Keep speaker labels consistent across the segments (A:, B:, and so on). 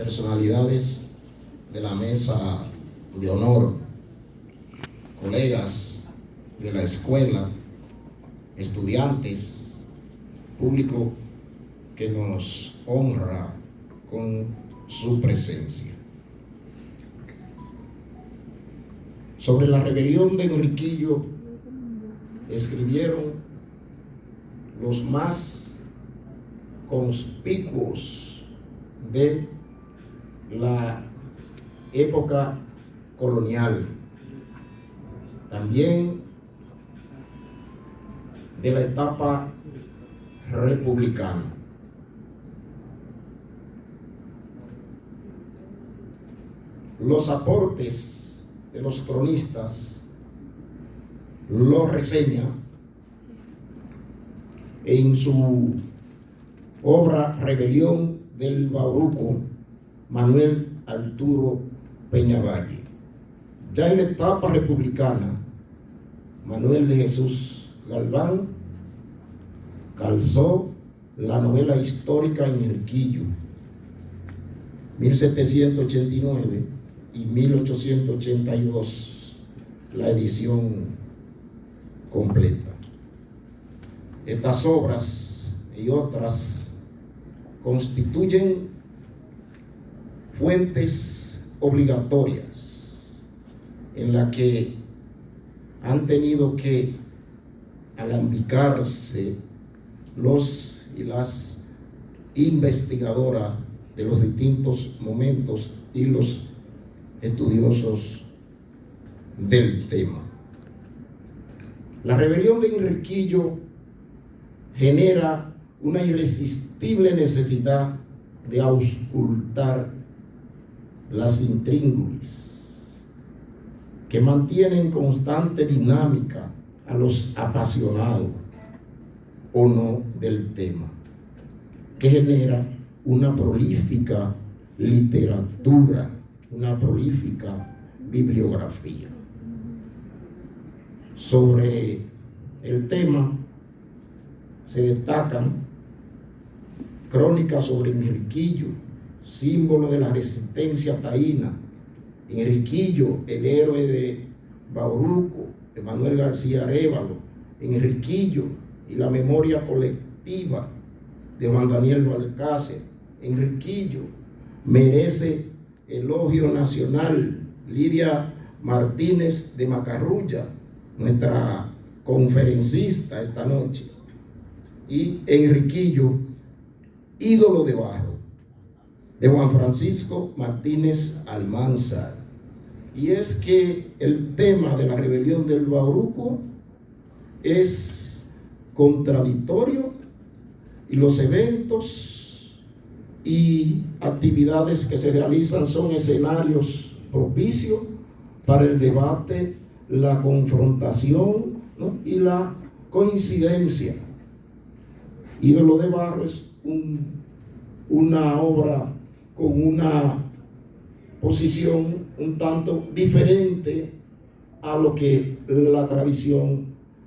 A: personalidades de la mesa de honor, colegas de la escuela, estudiantes, público que nos honra con su presencia. Sobre la rebelión de Enriquillo escribieron los más conspicuos de la época colonial, también de la etapa republicana. Los aportes de los cronistas lo reseña en su obra Rebelión del Bauruco, Manuel Arturo Peñavalle. Ya en la etapa republicana, Manuel de Jesús Galván calzó la novela histórica en Enriquillo, 1789 y 1882, la edición completa. Estas obras y otras constituyen fuentes obligatorias en las que han tenido que alambicarse los y las investigadoras de los distintos momentos y los estudiosos del tema. La rebelión de Enriquillo genera una irresistible necesidad de auscultar las intríngulis que mantienen constante dinámica a los apasionados o no del tema, que genera una prolífica literatura, una prolífica bibliografía. Sobre el tema se destacan crónicas sobre Enriquillo, símbolo de la resistencia taína, Enriquillo, el héroe de Bauruco, de Manuel García Arévalo, Enriquillo y la memoria colectiva de Juan Daniel Balcácer. Enriquillo merece elogio nacional. Lidia Martínez de Macarrulla, nuestra conferencista esta noche. Y Enriquillo, ídolo de barro, de Juan Francisco Martínez Almanzar. Y es que el tema de la rebelión del Bauruco es contradictorio y los eventos y actividades que se realizan son escenarios propicios para el debate, la confrontación, ¿no?, y la coincidencia. Ídolo de barro es una obra con una posición un tanto diferente a lo que la tradición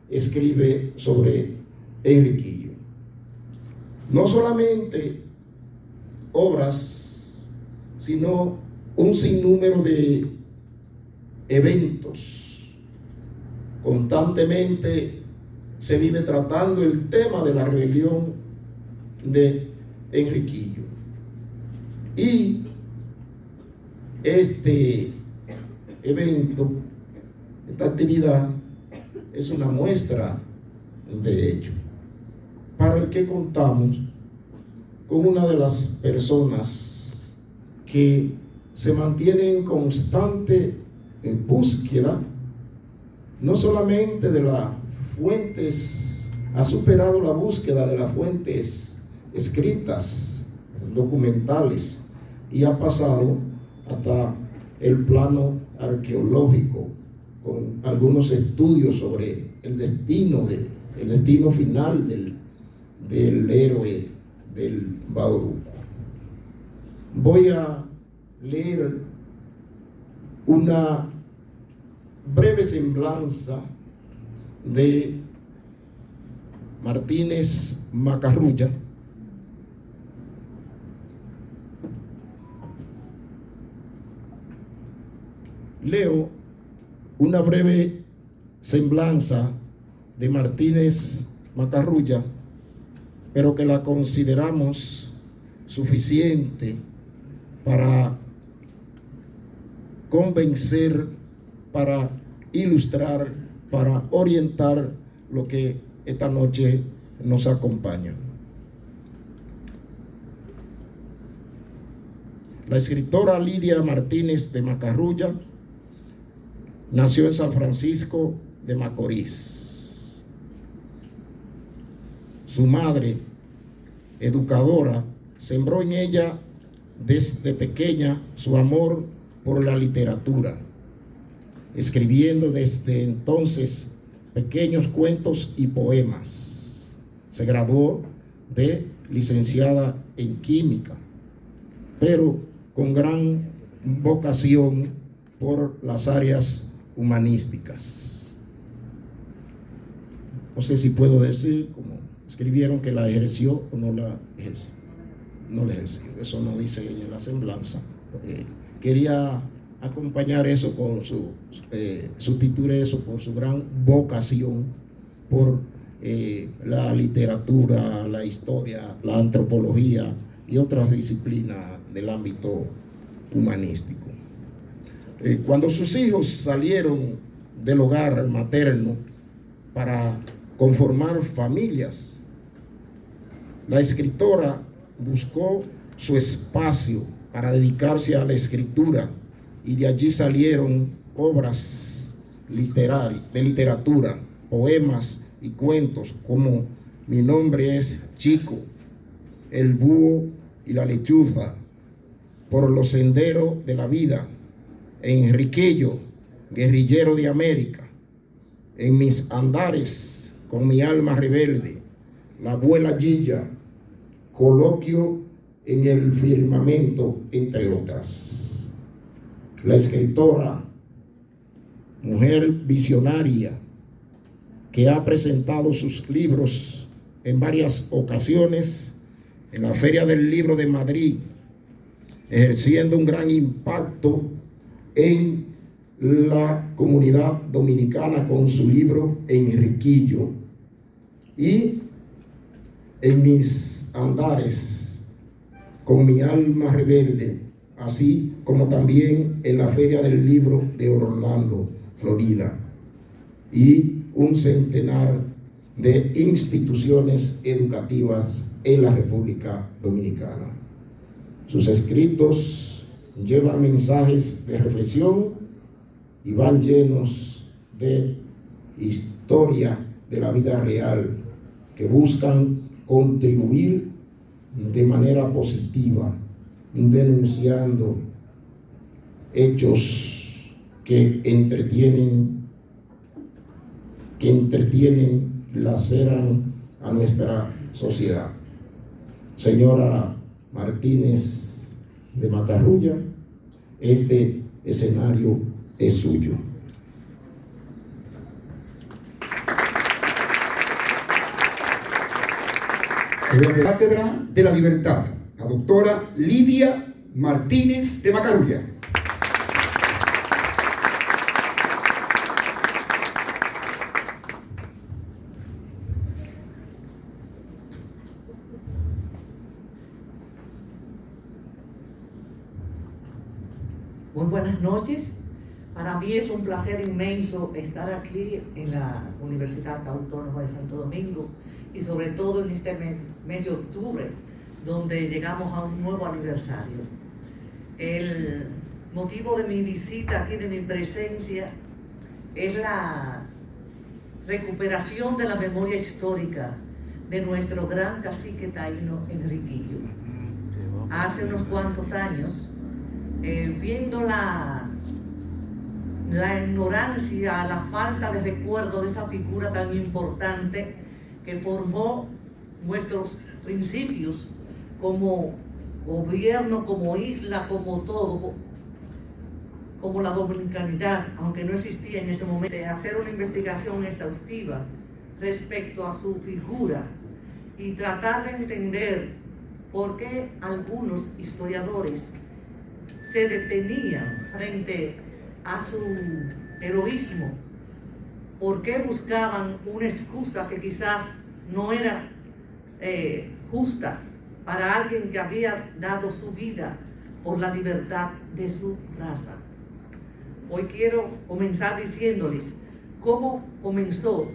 A: escribe sobre Enriquillo. No solamente obras, sino un sinnúmero de eventos. Constantemente se vive tratando el tema de la rebelión de Enriquillo. Y este evento, esta actividad, es una muestra de ello, para el que contamos con una de las personas que se mantiene en constante búsqueda, no solamente de las fuentes, ha superado la búsqueda de las fuentes escritas, documentales, y ha pasado hasta el plano arqueológico, con algunos estudios sobre el destino final del héroe del Bauruco. Voy a leer una breve semblanza de Martínez Macarrulla, leo una breve semblanza de Martínez Macarrulla, pero que la consideramos suficiente para convencer, para ilustrar, para orientar lo que esta noche nos acompaña. La escritora Lidia Martínez de Macarrulla nació en San Francisco de Macorís. Su madre, educadora, sembró en ella desde pequeña su amor por la literatura, escribiendo desde entonces pequeños cuentos y poemas. Se graduó de licenciada en química, pero con gran vocación por las áreas humanísticas. No sé si puedo decir, como escribieron, que la ejerció o no la ejerció. No la ejerció, eso no dice ella en la semblanza. Quería acompañar eso con sustituir eso por su gran vocación por la literatura, la historia, la antropología y otras disciplinas del ámbito humanístico. Cuando sus hijos salieron del hogar materno para conformar familias, la escritora buscó su espacio para dedicarse a la escritura, y de allí salieron obras de literatura, poemas y cuentos como Mi nombre es Chico, El búho y la lechuza, Por los senderos de la vida, Enriquillo, guerrillero de América, En mis andares con mi alma rebelde, La abuela Gilla, Coloquio en el firmamento, entre otras. La escritora, mujer visionaria, que ha presentado sus libros en varias ocasiones en la Feria del Libro de Madrid, ejerciendo un gran impacto en la comunidad dominicana con su libro Enriquillo, y En mis andares con mi alma rebelde, así como también en la Feria del Libro de Orlando, Florida, y un centenar de instituciones educativas en la República Dominicana. Sus escritos llevan mensajes de reflexión y van llenos de historia de la vida real que buscan contribuir de manera positiva, denunciando hechos que entretienen, laceran a nuestra sociedad. Señora Martínez de Macarrulla, este escenario es suyo.
B: De la Cátedra de la Libertad, la doctora Lidia Martínez de Macarrulla.
C: Muy buenas noches. Para mí es un placer inmenso estar aquí en la Universidad Autónoma de Santo Domingo, y sobre todo en este mes de octubre, donde llegamos a un nuevo aniversario. El motivo de mi visita aquí, de mi presencia, es la recuperación de la memoria histórica de nuestro gran cacique taíno Enriquillo. Hace unos cuantos años, viendo la ignorancia, la falta de recuerdo de esa figura tan importante que formó nuestros principios como gobierno, como isla, como todo, como la dominicanidad, aunque no existía en ese momento, de hacer una investigación exhaustiva respecto a su figura y tratar de entender por qué algunos historiadores se detenían frente a su heroísmo, por qué buscaban una excusa que quizás no era justa para alguien que había dado su vida por la libertad de su raza. Hoy quiero comenzar diciéndoles cómo comenzó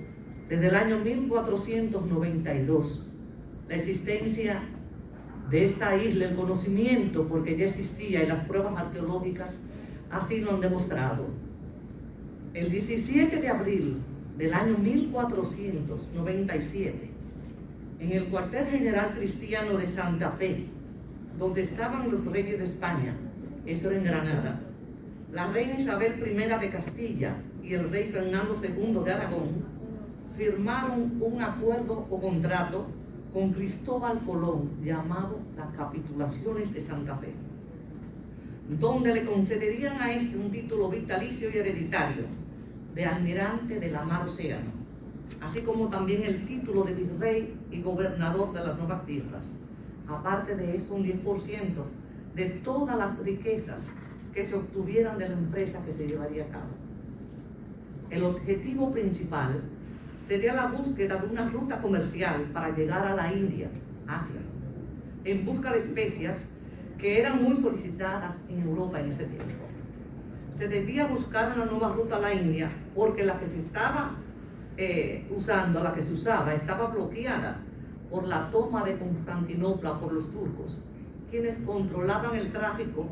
C: desde el año 1492 la existencia de esta isla, el conocimiento, porque ya existía y las pruebas arqueológicas así lo han demostrado. El 17 de abril del año 1497, en el cuartel general cristiano de Santa Fe, donde estaban los reyes de España, eso era en Granada, la reina Isabel I de Castilla y el rey Fernando II de Aragón, firmaron un acuerdo o contrato con Cristóbal Colón llamado las Capitulaciones de Santa Fe, donde le concederían a este un título vitalicio y hereditario de almirante de la mar Océano, así como también el título de virrey y gobernador de las nuevas tierras. Aparte de eso, un 10% de todas las riquezas que se obtuvieran de la empresa que se llevaría a cabo. El objetivo principal sería la búsqueda de una ruta comercial para llegar a la India, Asia, en busca de especias que eran muy solicitadas en Europa en ese tiempo. Se debía buscar una nueva ruta a la India porque la que se estaba usando, la que se usaba, estaba bloqueada por la toma de Constantinopla por los turcos, quienes controlaban el tráfico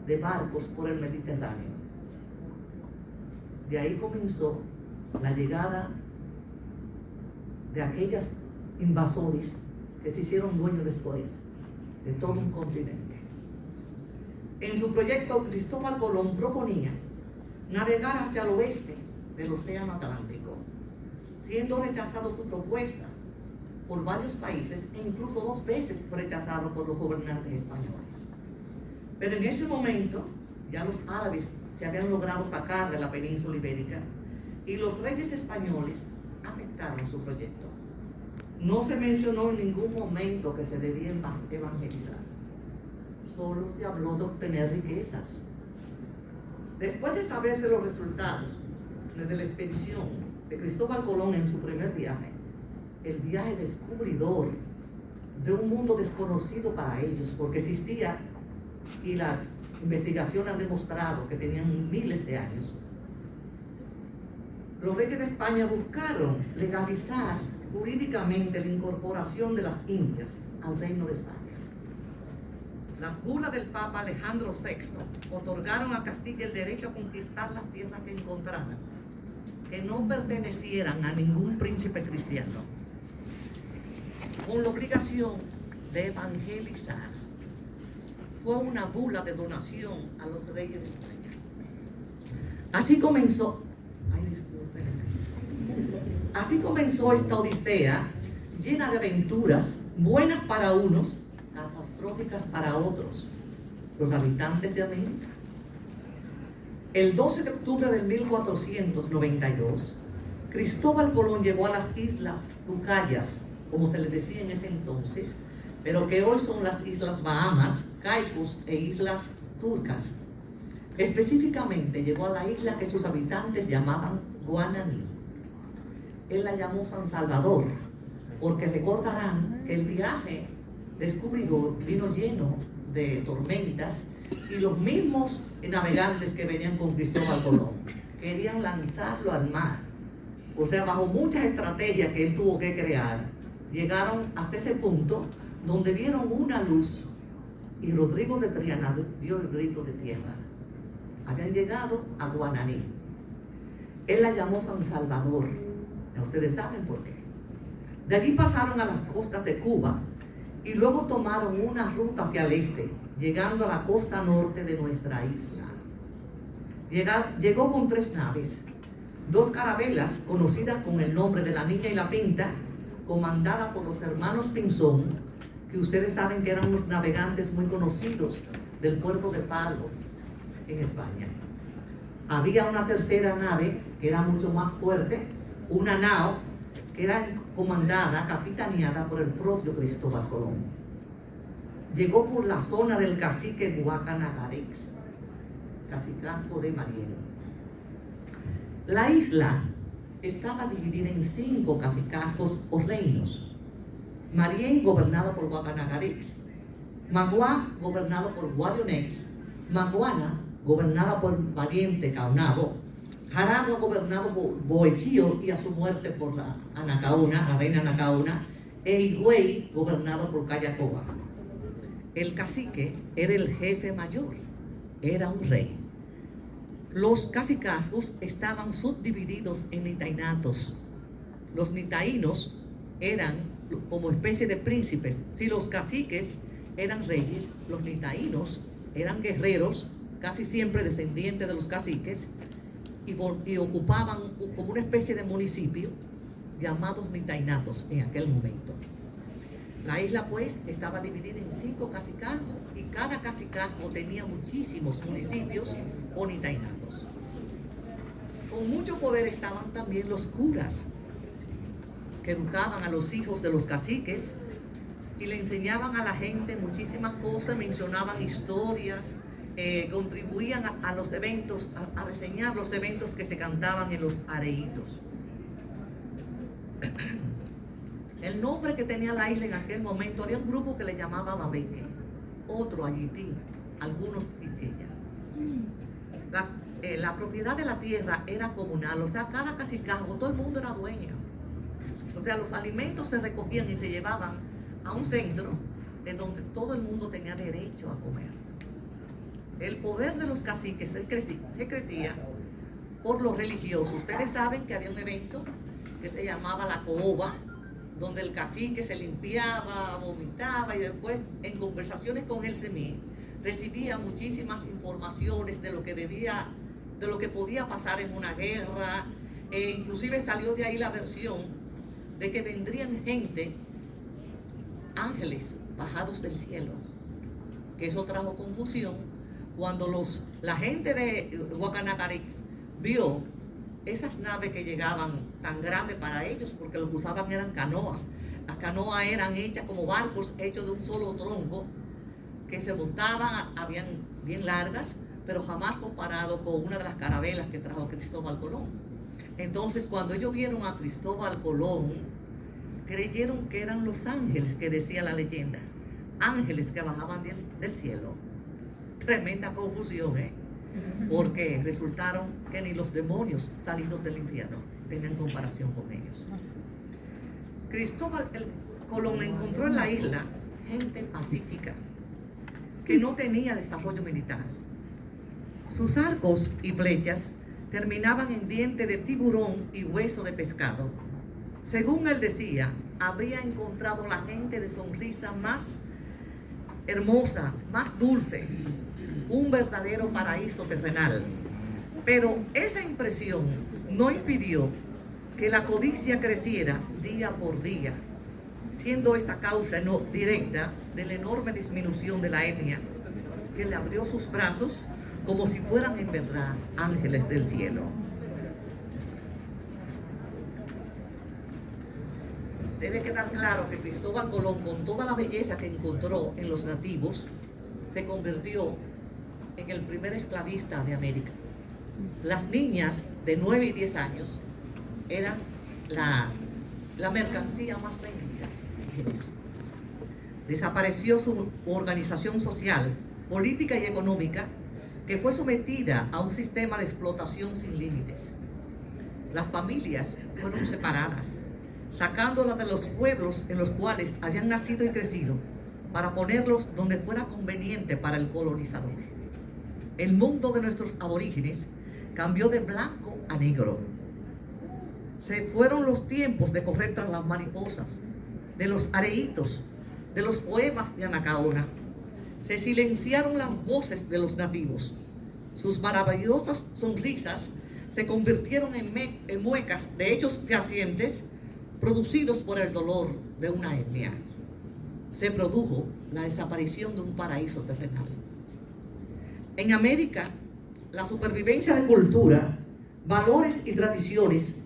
C: de barcos por el Mediterráneo. De ahí comenzó la llegada de aquellos invasores que se hicieron dueños después de todo un continente. En su proyecto, Cristóbal Colón proponía navegar hacia el oeste del Océano Atlántico, siendo rechazado su propuesta por varios países e incluso 2 veces fue rechazado por los gobernantes españoles. Pero en ese momento ya los árabes se habían logrado sacar de la península ibérica y los reyes españoles aceptaron su proyecto. No se mencionó en ningún momento que se debía evangelizar. Solo se habló de obtener riquezas. Después de saberse los resultados de la expedición de Cristóbal Colón en su primer viaje, el viaje descubridor de un mundo desconocido para ellos, porque existía y las investigaciones han demostrado que tenían miles de años, los reyes de España buscaron legalizar jurídicamente la incorporación de las Indias al reino de España. Las bulas del Papa Alejandro VI otorgaron a Castilla el derecho a conquistar las tierras que encontraran, que no pertenecieran a ningún príncipe cristiano, con la obligación de evangelizar. Fue una bula de donación a los reyes de España. Así comenzó, así comenzó esta odisea llena de aventuras, buenas para unos, catastróficas para otros, los habitantes de América. El 12 de octubre de 1492, Cristóbal Colón llegó a las Islas Lucayas, como se les decía en ese entonces, pero que hoy son las Islas Bahamas, Caicos e Islas Turcas. Específicamente llegó a la isla que sus habitantes llamaban Guananí. Él la llamó San Salvador, porque recordarán que el viaje descubridor vino lleno de tormentas y los mismos navegantes que venían con Cristóbal Colón querían lanzarlo al mar. O sea, bajo muchas estrategias que él tuvo que crear, llegaron hasta ese punto donde vieron una luz y Rodrigo de Triana dio el grito de tierra. Habían llegado a Guananí. Él la llamó San Salvador. Ya ustedes saben por qué. De allí pasaron a las costas de Cuba y luego tomaron una ruta hacia el este, llegando a la costa norte de nuestra isla. Llegó con 3 naves, 2 carabelas conocidas con el nombre de la Niña y la Pinta, comandada por los hermanos Pinzón, que ustedes saben que eran unos navegantes muy conocidos del puerto de Pargo, en España. Había una tercera nave que era mucho más fuerte, una nao que era comandada, capitaneada por el propio Cristóbal Colón. Llegó por la zona del cacique Guacanagarix, cacicazgo de Mariel. La isla estaba dividida en 5 cacicazgos o reinos. Marién, gobernado por Guacanagarix. Magua, gobernado por Guarionex. Maguana, gobernada por Valiente Caonabo. Jaragua, gobernado por Boechío y a su muerte por la Anacaona, la reina Anacaona. E Higüey, gobernado por Cayacoba. El cacique era el jefe mayor, era un rey. Los cacicazgos estaban subdivididos en nitainatos. Los nitaínos eran como especie de príncipes. Si los caciques eran reyes, los nitaínos eran guerreros, casi siempre descendientes de los caciques, y ocupaban como una especie de municipio llamados nitainatos en aquel momento. La isla pues estaba dividida en 5 cacicazgos y cada cacicazgo tenía muchísimos municipios o nitainatos. Con mucho poder estaban también los curas, que educaban a los hijos de los caciques y le enseñaban a la gente muchísimas cosas, mencionaban historias, contribuían a los eventos, a reseñar los eventos que se cantaban en los areitos. El nombre que tenía la isla en aquel momento, había un grupo que le llamaba Babeque, otro Ayití, algunos Quiqueya. La propiedad de la tierra era comunal, o sea, cada cacicazgo, todo el mundo era dueño. O sea, los alimentos se recogían y se llevaban a un centro en donde todo el mundo tenía derecho a comer. El poder de los caciques se crecía por lo religioso. Ustedes saben que había un evento que se llamaba la Cooba, donde el cacique se limpiaba, vomitaba y después en conversaciones con el semí recibía muchísimas informaciones de lo que podía pasar en una guerra, e inclusive salió de ahí la versión de que vendrían ángeles bajados del cielo, que eso trajo confusión cuando la gente de Guacanagarix vio esas naves que llegaban tan grandes para ellos, porque lo que usaban eran canoas. Las canoas eran hechas como barcos hechos de un solo tronco, que se montaban, habían bien largas, pero jamás comparado con una de las carabelas que trajo Cristóbal Colón. Entonces, cuando ellos vieron a Cristóbal Colón, creyeron que eran los ángeles que decía la leyenda, ángeles que bajaban del cielo. Tremenda confusión, porque resultaron que ni los demonios salidos del infierno tenían comparación con ellos. Cristóbal Colón encontró en la isla gente pacífica que no tenía desarrollo militar. Sus arcos y flechas terminaban en diente de tiburón y hueso de pescado. Según él decía, había encontrado la gente de sonrisa más hermosa, más dulce, un verdadero paraíso terrenal. Pero esa impresión no impidió que la codicia creciera día por día, siendo esta causa no directa de la enorme disminución de la etnia, que le abrió sus brazos como si fueran en verdad ángeles del cielo. Debe quedar claro que Cristóbal Colón, con toda la belleza que encontró en los nativos, se convirtió en el primer esclavista de América. Las niñas de 9 y 10 años eran la mercancía más vendida. Desapareció su organización social, política y económica, que fue sometida a un sistema de explotación sin límites. Las familias fueron separadas, sacándolas de los pueblos en los cuales habían nacido y crecido, para ponerlos donde fuera conveniente para el colonizador. El mundo de nuestros aborígenes cambió de blanco a negro. Se fueron los tiempos de correr tras las mariposas, de los areitos, de los poemas de Anacaona. Se silenciaron las voces de los nativos. Sus maravillosas sonrisas se convirtieron en muecas de hechos fehacientes producidos por el dolor de una etnia. Se produjo la desaparición de un paraíso terrenal. En América, la supervivencia de cultura, valores y tradiciones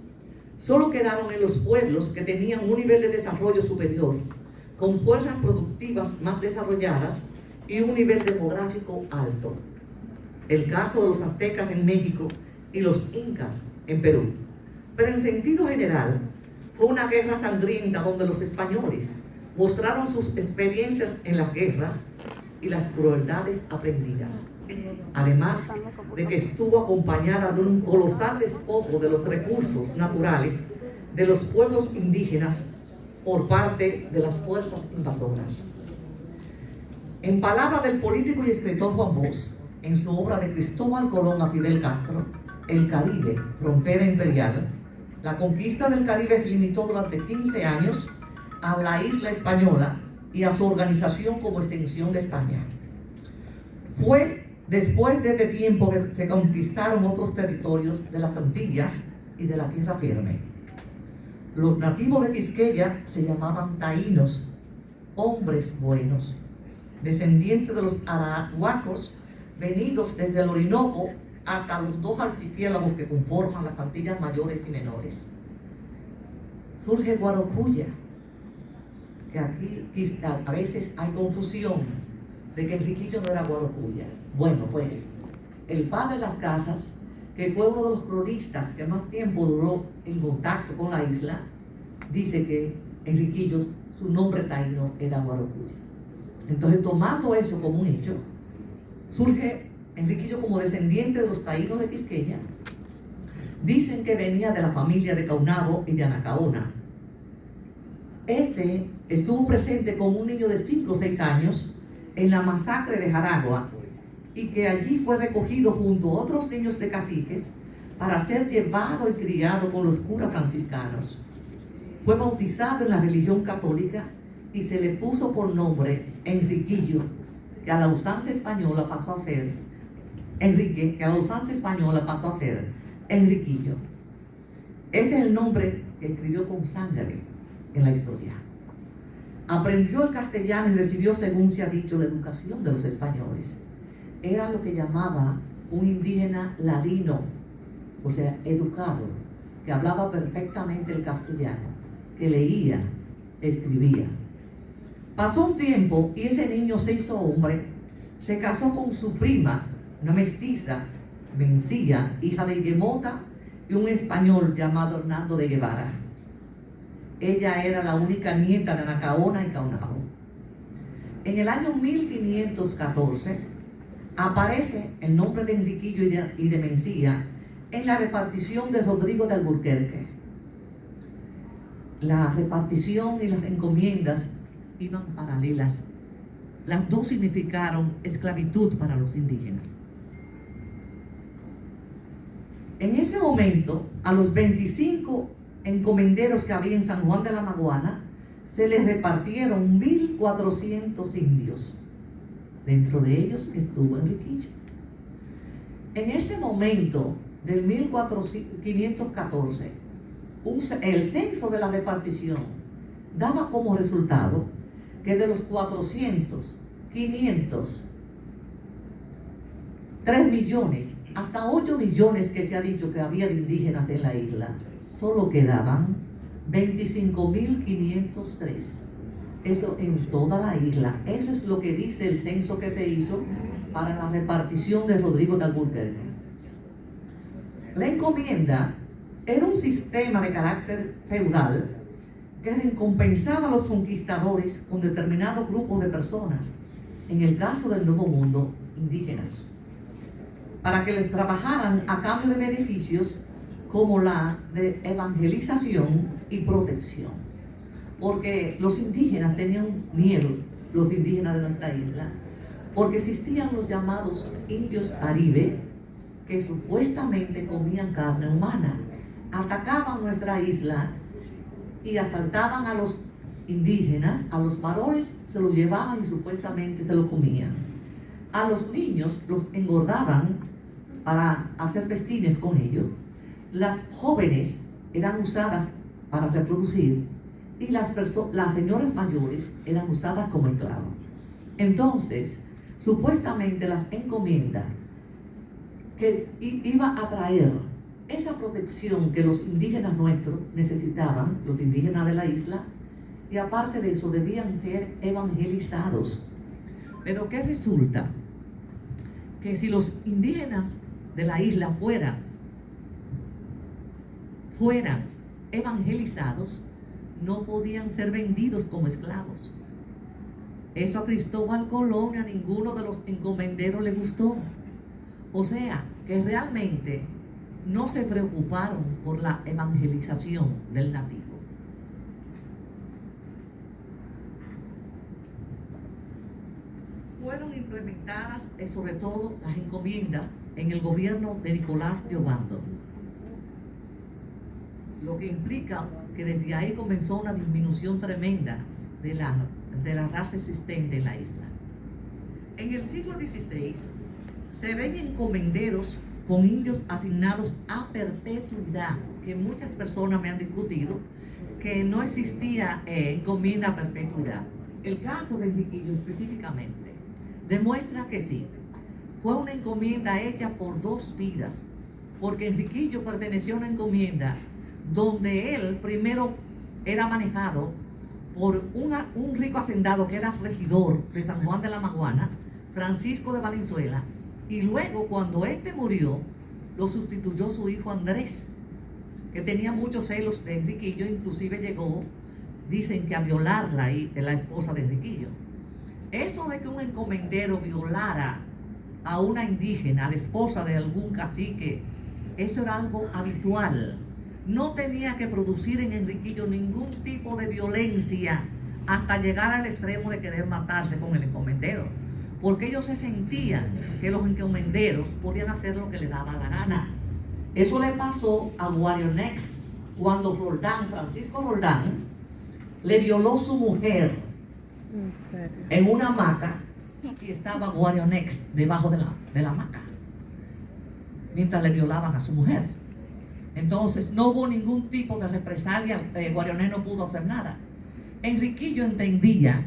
C: solo quedaron en los pueblos que tenían un nivel de desarrollo superior, con fuerzas productivas más desarrolladas y un nivel demográfico alto. El caso de los aztecas en México y los incas en Perú. Pero en sentido general, fue una guerra sangrienta donde los españoles mostraron sus experiencias en las guerras y las crueldades aprendidas. Además de que estuvo acompañada de un colosal despojo de los recursos naturales de los pueblos indígenas por parte de las fuerzas invasoras. En palabras del político y escritor Juan Bosch, en su obra de Cristóbal Colón a Fidel Castro, El Caribe, frontera imperial, la conquista del Caribe se limitó durante 15 años a la isla española y a su organización como extensión de España. Fue después de este tiempo que se conquistaron otros territorios de las Antillas y de la tierra firme. Los nativos de Quisqueya se llamaban taínos, hombres buenos, descendientes de los arahuacos venidos desde el Orinoco hasta los dos archipiélagos que conforman las Antillas mayores y menores. Surge Guarocuya, que aquí a veces hay confusión de que Enriquillo no era Guarocuya. Bueno, pues, el padre de las Casas, que fue uno de los cronistas que más tiempo duró en contacto con la isla, dice que Enriquillo, su nombre taíno era Guarocuya. Entonces, tomando eso como un hecho, surge Enriquillo como descendiente de los taínos de Quisqueya. Dicen que venía de la familia de Caunabo y de Anacaona. Este estuvo presente como un niño de 5 o 6 años en la masacre de Jaragua y que allí fue recogido junto a otros niños de caciques para ser llevado y criado con los curas franciscanos. Fue bautizado en la religión católica y se le puso por nombre Enriquillo, que a la usanza española pasó a ser Enrique, que a la usanza española pasó a ser Enriquillo. Ese es el nombre que escribió con sangre en la historia. Aprendió el castellano y recibió, según se ha dicho, la educación de los españoles. Era lo que llamaba un indígena ladino, o sea, educado, que hablaba perfectamente el castellano, que leía, escribía. Pasó un tiempo y ese niño se hizo hombre, se casó con su prima, una mestiza, Mencía, hija de Iguemota, y un español llamado Hernando de Guevara. Ella era la única nieta de Anacaona y Caunabo. En el año 1514 aparece el nombre de Enriquillo y de Mencía en la repartición de Rodrigo de Alburquerque. La repartición y las encomiendas iban paralelas. Las dos significaron esclavitud para los indígenas. En ese momento, a los 25 encomenderos que había en San Juan de la Maguana, se les repartieron 1.400 indios. Dentro de ellos estuvo Enriquillo. En ese momento del 1514, el censo de la repartición daba como resultado que de los 400, 500, 3 millones, hasta 8 millones que se ha dicho que había de indígenas en la isla, solo quedaban 25.503. Eso en toda la isla. Eso es lo que dice el censo que se hizo para la repartición de Rodrigo de Alburquerque. La encomienda era un sistema de carácter feudal que recompensaba a los conquistadores con determinados grupos de personas, en el caso del Nuevo Mundo, indígenas, para que les trabajaran a cambio de beneficios como la de evangelización y protección. Porque los indígenas tenían miedo, los indígenas de nuestra isla, porque existían los llamados indios Aribe, que supuestamente comían carne humana, atacaban nuestra isla y asaltaban a los indígenas, a los varones se los llevaban y supuestamente se los comían. A los niños los engordaban para hacer festines con ellos. Las jóvenes eran usadas para reproducir y las señoras mayores eran usadas como esclavos. Entonces, supuestamente las encomiendas que iba a traer esa protección que los indígenas nuestros necesitaban, los indígenas de la isla, y aparte de eso debían ser evangelizados. Pero ¿qué resulta? Que si los indígenas de la isla fuera fueran evangelizados, no podían ser vendidos como esclavos. Eso a Cristóbal Colón y a ninguno de los encomenderos le gustó. O sea, que realmente no se preocuparon por la evangelización del nativo. Fueron implementadas, sobre todo, las encomiendas en el gobierno de Nicolás de Obando, lo que implica que desde ahí comenzó una disminución tremenda de la raza existente en la isla. En el siglo XVI se ven encomenderos con indios asignados a perpetuidad, que muchas personas me han discutido que no existía encomienda a perpetuidad. El caso de Enriquillo específicamente demuestra que sí, fue una encomienda hecha por 2 vidas, porque Enriquillo perteneció a una encomienda donde él primero era manejado por un rico hacendado que era regidor de San Juan de la Maguana, Francisco de Valenzuela, y luego cuando este murió, lo sustituyó su hijo Andrés, que tenía muchos celos de Enriquillo, inclusive llegó, dicen que a violarla la esposa de Enriquillo. Eso de que un encomendero violara a una indígena, a la esposa de algún cacique, eso era algo habitual. No tenía que producir en Enriquillo ningún tipo de violencia hasta llegar al extremo de querer matarse con el encomendero, porque ellos se sentían que los encomenderos podían hacer lo que les daba la gana. Eso le pasó a Guarionex cuando Francisco Roldán, le violó su mujer en una hamaca y estaba Guarionex debajo de la hamaca mientras le violaban a su mujer. Entonces no hubo ningún tipo de represalia, Guarionex no pudo hacer nada. Enriquillo entendía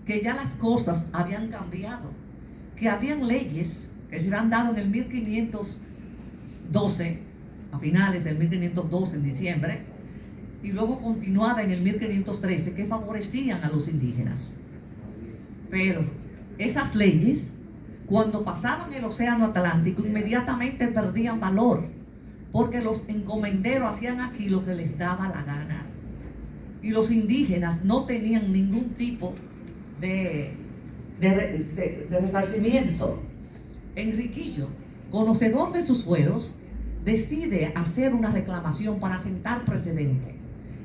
C: que ya las cosas habían cambiado, que habían leyes que se habían dado en el 1512, a finales del 1512 en diciembre, y luego continuada en el 1513, que favorecían a los indígenas. Pero esas leyes, cuando pasaban el océano Atlántico, inmediatamente perdían valor, porque los encomenderos hacían aquí lo que les daba la gana, y los indígenas no tenían ningún tipo de resarcimiento. Enriquillo, conocedor de sus fueros, decide hacer una reclamación para sentar precedente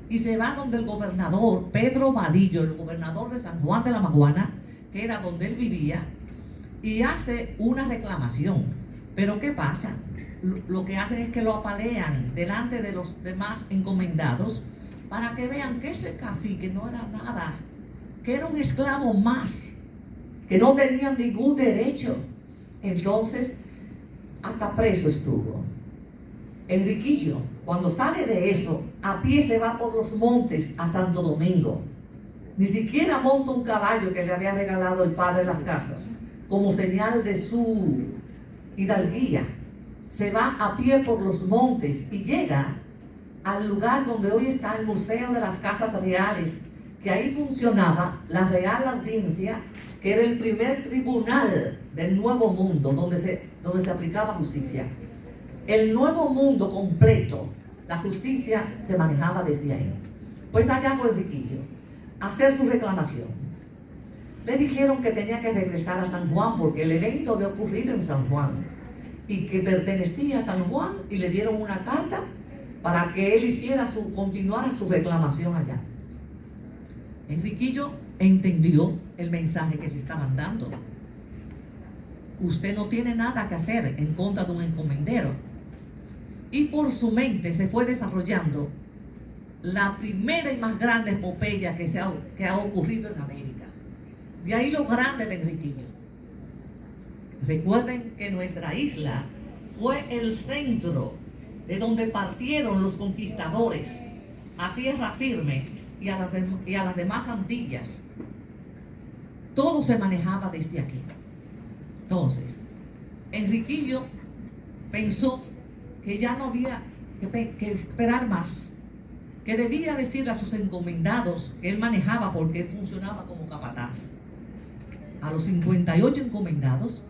C: y se va donde el gobernador Pedro Vadillo, el gobernador de San Juan de la Maguana, que era donde él vivía, y hace una reclamación. Pero ¿qué pasa? Lo que hacen es que lo apalean delante de los demás encomendados para que vean que ese cacique no era nada, que era un esclavo más, que no tenían ningún derecho. Entonces, hasta preso estuvo. Enriquillo, cuando sale de eso, a pie se va por los montes a Santo Domingo. Ni siquiera monta un caballo que le había regalado el padre de las casas, como señal de su hidalguía. Se va a pie por los montes y llega al lugar donde hoy está el Museo de las Casas Reales, que ahí funcionaba la Real Audiencia, que era el primer tribunal del Nuevo Mundo, donde se aplicaba justicia. El Nuevo Mundo completo, la justicia se manejaba desde ahí. Pues allá fue Enriquillo a hacer su reclamación. Le dijeron que tenía que regresar a San Juan porque el evento había ocurrido en San Juan y que pertenecía a San Juan, y le dieron una carta para que él continuara su reclamación allá. Enriquillo entendió el mensaje que le estaban dando. Usted no tiene nada que hacer en contra de un encomendero. Y por su mente se fue desarrollando la primera y más grande epopeya que ha ocurrido en América. De ahí lo grande de Enriquillo. Recuerden que nuestra isla fue el centro de donde partieron los conquistadores a tierra firme y a las demás Antillas. Todo se manejaba desde aquí. Entonces, Enriquillo pensó que ya no había que esperar más, que debía decirle a sus encomendados que él manejaba, porque él funcionaba como capataz, a los 58 encomendados,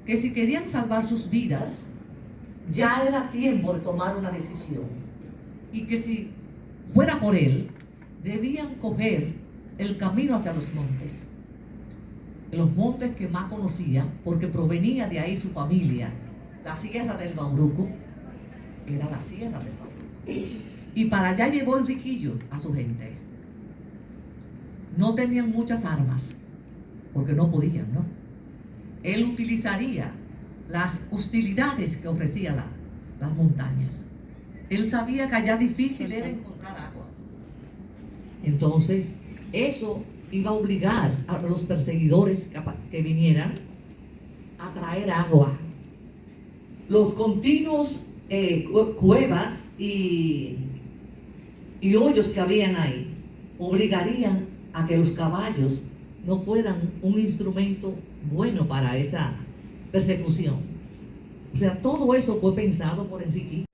C: que si querían salvar sus vidas, ya era tiempo de tomar una decisión. y que si fuera por él, debían coger el camino hacia los montes que más conocía, porque provenía de ahí su familia. La sierra del Bauruco era la sierra del Bauruco. Y para allá llevó Enriquillo a su gente. No tenían muchas armas, porque no podían, ¿no? Él utilizaría las hostilidades que ofrecían las montañas. Él sabía que allá difícil era encontrar agua. Entonces, eso iba a obligar a los perseguidores que vinieran a traer agua. Los continuos cuevas y hoyos que habían ahí obligarían a que los caballos no fueran un instrumento bueno para esa persecución. O sea, todo eso fue pensado por Enriquillo.